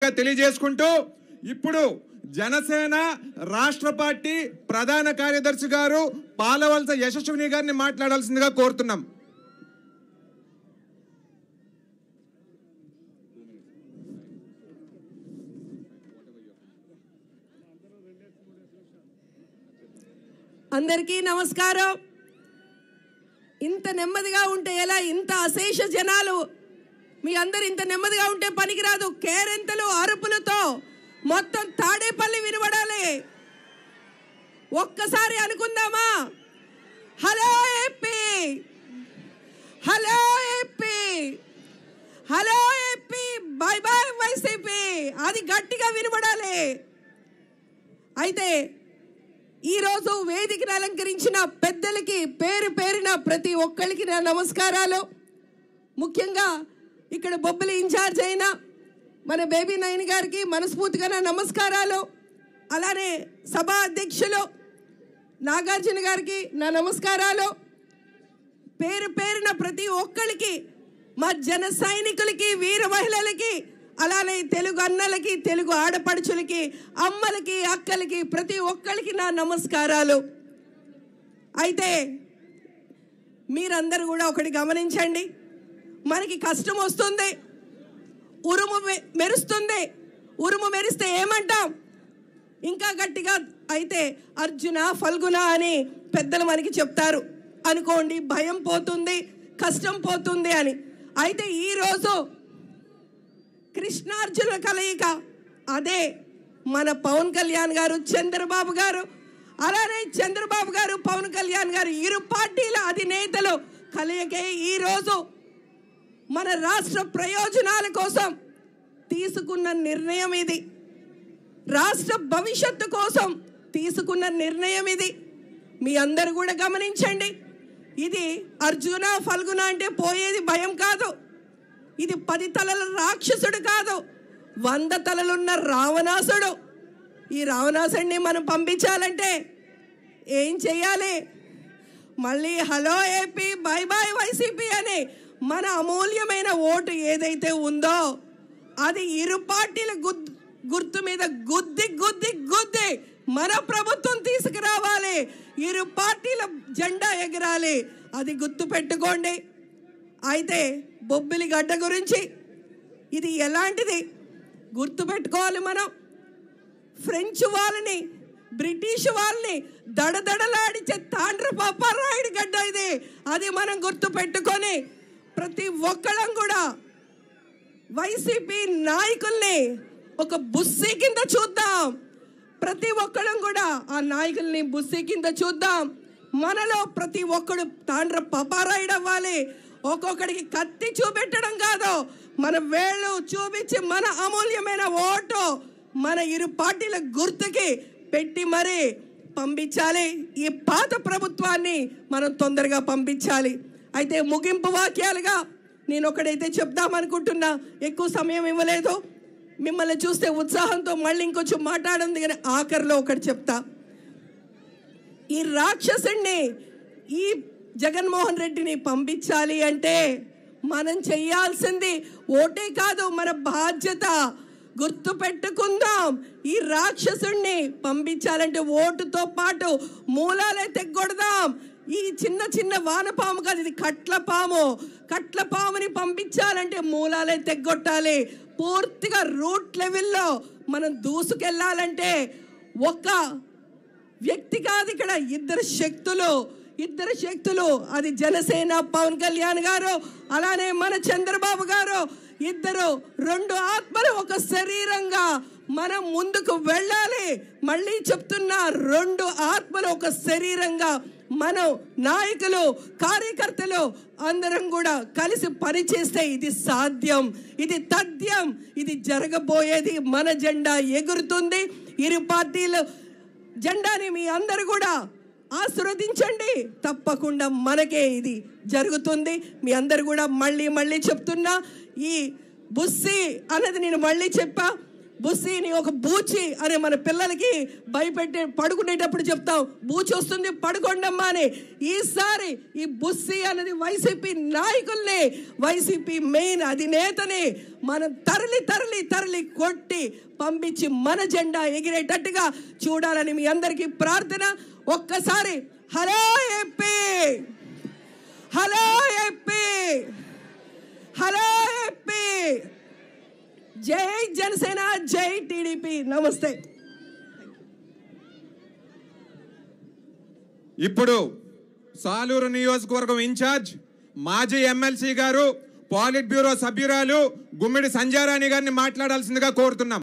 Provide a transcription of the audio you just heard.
తెలియజేసుకుంటూ ఇప్పుడు జనసేన రాష్ట్ర పార్టీ ప్రధాన కార్యదర్శి గారు పాలవలస యశస్విని గారిని మాట్లాడాల్సిందిగా కోరుతున్నాం. అందరికీ నమస్కారం. ఇంత నెమ్మదిగా ఉంటే ఎలా? ఇంత అశేష జనాలు మీ అందరు ఇంత నెమ్మదిగా ఉంటే పనికిరాదు. కేరింతలు అరుపులతో మొత్తం తాడేపల్లి వినబడాలి. ఒక్కసారి అనుకుందామా? Hello AP, hello AP, hello AP, bye bye YCP, అది గట్టిగా వినబడాలి. అయితే ఈరోజు వేదికను అలంకరించిన పెద్దలకి పేరు పేరిన ప్రతి ఒక్కరికి నా నమస్కారాలు. ముఖ్యంగా ఇక్కడ బొబ్బిలి ఇన్ఛార్జ్ అయిన మన బేబీ నయన్ గారికి మనస్ఫూర్తిగా నా నమస్కారాలు. అలానే సభా అధ్యక్షులు నాగార్జున గారికి నా నమస్కారాలు. పేరు పేరిన ప్రతి ఒక్కరికి, మా జన సైనికులకి, వీర మహిళలకి, అలానే తెలుగు అన్నలకి, తెలుగు ఆడపడుచులకి, అమ్మలకి, అక్కలకి, ప్రతి ఒక్కరికి నా నమస్కారాలు. అయితే మీరందరూ కూడా ఒకటి గమనించండి. మనకి కష్టం వస్తుంది, ఉరుము మెరుస్తుంది. ఉరుము మెరిస్తే ఏమంటాం? ఇంకా గట్టిగా అయితే అర్జున ఫల్గుణ అని పెద్దలు మనకి చెప్తారు అనుకోండి. భయం పోతుంది, కష్టం పోతుంది అని. అయితే ఈరోజు కృష్ణార్జున కలయిక, అదే మన పవన్ కళ్యాణ్ గారు, చంద్రబాబు గారు, అలానే చంద్రబాబు గారు, పవన్ కళ్యాణ్ గారు, ఇరు పార్టీల అధినేతలు కలయికే ఈరోజు మన రాష్ట్ర ప్రయోజనాల కోసం తీసుకున్న నిర్ణయం ఇది. రాష్ట్ర భవిష్యత్తు కోసం తీసుకున్న నిర్ణయం ఇది. మీ అందరూ కూడా గమనించండి. ఇది అర్జున ఫల్గుణ అంటే పోయేది భయం కాదు. ఇది 10 తలల రాక్షసుడు కాదు, 100 తలలున్న రావణాసుడు. ఈ రావణాసుడిని మనం పంపించాలంటే ఏం చెయ్యాలి? మళ్ళీ hello AP, bye bye YCP అని మన అమూల్యమైన ఓటు ఏదైతే ఉందో అది ఇరు పార్టీల గుర్తు మీద గుద్ది గుద్ది గుద్ది మన ప్రభుత్వం తీసుకురావాలి. ఇరు పార్టీల జెండా ఎగరాలి. అది గుర్తు పెట్టుకోండి. అయితే బొబ్బిలి గడ్డ గురించి ఇది ఎలాంటిది గుర్తు పెట్టుకోవాలి మనం. ఫ్రెంచ్ వాళ్ళని, బ్రిటిష్ వాళ్ళని దడదడలాడించే తాండ్ర పాపారాయుడి గడ్డ ఇది. అది మనం గుర్తు పెట్టుకొని ప్రతి ఒక్కళ్ళం కూడా వైసీపీ నాయకుల్ని ఒక బుస్సీ కింద చూద్దాం. ప్రతి ఒక్కళ్ళం కూడా ఆ నాయకుల్ని బుస్సీ కింద చూద్దాం. మనలో ప్రతి ఒక్కడు తాండ్ర పాపారాయుడు అవ్వాలి. ఒక్కొక్కడికి కత్తి చూపెట్టడం కాదు, మన వేళ్ళు చూపించి మన అమూల్యమైన ఓటు మన ఇరు పార్టీల గుర్తుకి పెట్టి మరీ పంపించాలి. ఈ పాత ప్రభుత్వాన్ని మనం తొందరగా పంపించాలి. అయితే ముగింపు వాక్యాలుగా నేను ఒకడైతే చెప్దామనుకుంటున్నా. ఎక్కువ సమయం ఇవ్వలేదు. మిమ్మల్ని చూస్తే ఉత్సాహంతో మళ్ళీ ఇంకొంచెం మాట్లాడింది, కానీ ఆఖరిలో ఒకటి చెప్తా. ఈ రాక్షసుణ్ణి, ఈ జగన్మోహన్ రెడ్డిని పంపించాలి అంటే మనం చెయ్యాల్సింది ఓటే కాదు, మన బాధ్యత. గుర్తు పెట్టుకుందాం. ఈ రాక్షసుణ్ణి పంపించాలంటే ఓటుతో పాటు మూలాలే తెగ్గొడదాం. ఈ చిన్న చిన్న వానపాము కాదు, ఇది కట్లపాము. కట్లపాముని పంపించాలంటే మూలాలే తెగ్గొట్టాలి. పూర్తిగా రూట్ లెవెల్లో మనం దూసుకెళ్ళాలంటే ఒక వ్యక్తి కాదు, ఇక్కడ ఇద్దరు శక్తులు. అది జనసేన పవన్ కళ్యాణ్ గారు, అలానే మన చంద్రబాబు గారు. ఇద్దరు, 2 ఆత్మలు ఒక శరీరంగా మనం ముందుకు వెళ్ళాలి. మళ్ళీ చెప్తున్నా, 2 ఆత్మలు ఒక శరీరంగా మనం నాయకులు, కార్యకర్తలు అందరం కూడా కలిసి పనిచేస్తే ఇది సాధ్యం, ఇది తథ్యం, ఇది జరగబోయేది. మన జెండా ఎగురుతుంది. ఇరు పార్టీలు జెండాని మీ అందరూ కూడా ఆశీర్వదించండి. తప్పకుండా మనకే ఇది జరుగుతుంది. మీ అందరు కూడా మళ్ళీ చెప్తున్నా, ఈ బుస్సీ అన్నది నేను మళ్ళీ చెప్పా. బుస్సీని ఒక బూచి అని మన పిల్లలకి భయపెట్టి పడుకునేటప్పుడు చెప్తాం, బూచి వస్తుంది పడుకోండమ్మా అని. ఈసారి ఈ బుస్సీ అనేది వైసీపీ నాయకుల్ని, వైసీపీ మెయిన్ అధినేతని మనం తరలి తరలి తరలి కొట్టి పంపించి మన జెండా ఎగిరేటట్టుగా చూడాలని మీ అందరికీ ప్రార్థన. ఒక్కసారి hello AP, hello AP, hello AP, జై జనసేన, జై టీడీపీ. నమస్తే. ఇప్పుడు సాలూరు నియోజకవర్గం ఇన్ఛార్జ్ మాజీ ఎమ్మెల్సీ గారు, పాలిట్ బ్యూరో సభ్యురాలు గుమ్మిడి సంధ్యారాణి గారిని మాట్లాడాల్సిందిగా కోరుతున్నాం.